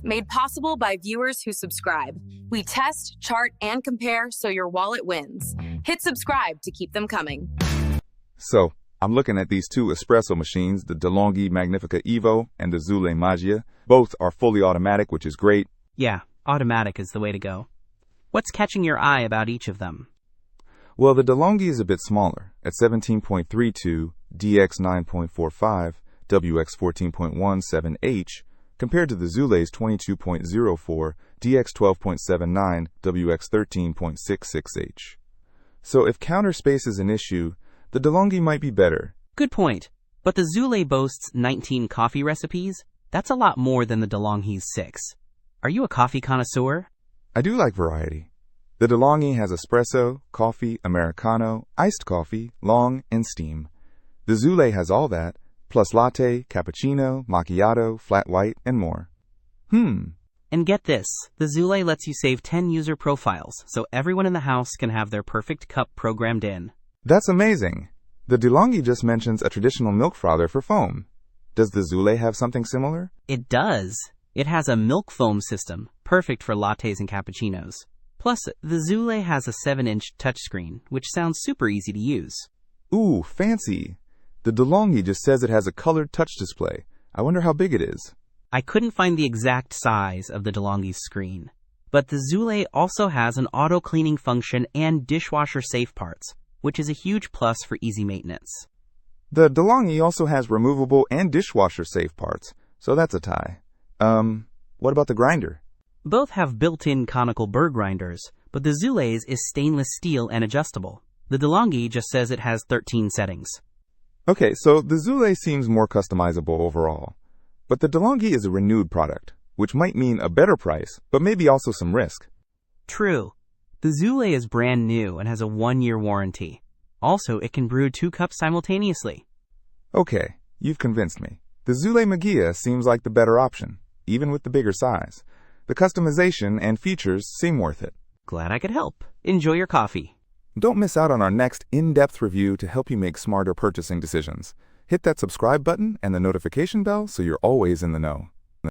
Made possible by viewers who subscribe. We test, chart, and compare so your wallet wins. Hit subscribe to keep them coming. So, I'm looking at these two espresso machines, the De'Longhi Magnifica Evo and the Zulay Magia. Both are fully automatic, which is great. Yeah, automatic is the way to go. What's catching your eye about each of them? Well, the De'Longhi is a bit smaller, at 17.32, DX 9.45, WX 14.17H, compared to the Zulay's 22.04, DX 12.79, WX 13.66H. So if counter space is an issue, the De'Longhi might be better. Good point. But the Zulay boasts 19 coffee recipes. That's a lot more than the De'Longhi's 6. Are you a coffee connoisseur? I do like variety. The De'Longhi has espresso, coffee, Americano, iced coffee, long, and steam. The Zulay has all that, plus latte, cappuccino, macchiato, flat white, and more. And get this, the Zulay lets you save 10 user profiles, so everyone in the house can have their perfect cup programmed in. That's amazing. The De'Longhi just mentions a traditional milk frother for foam. Does the Zulay have something similar? It does. It has a milk foam system, perfect for lattes and cappuccinos. Plus, the Zulay has a 7-inch touchscreen, which sounds super easy to use. Ooh, fancy. The De'Longhi just says it has a colored touch display. I wonder how big it is. I couldn't find the exact size of the De'Longhi's screen. But the Zulay also has an auto-cleaning function and dishwasher-safe parts, which is a huge plus for easy maintenance. The De'Longhi also has removable and dishwasher-safe parts, so that's a tie. What about the grinder? Both have built-in conical burr grinders, but the Zulay's is stainless steel and adjustable. The De'Longhi just says it has 13 settings. Okay, so the Zulay seems more customizable overall. But the De'Longhi is a renewed product, which might mean a better price, but maybe also some risk. True. The Zulay is brand new and has a 1-year warranty. Also, it can brew 2 cups simultaneously. Okay, you've convinced me. The Zulay Magia seems like the better option, even with the bigger size. The customization and features seem worth it. Glad I could help. Enjoy your coffee. Don't miss out on our next in-depth review to help you make smarter purchasing decisions. Hit that subscribe button and the notification bell so you're always in the know.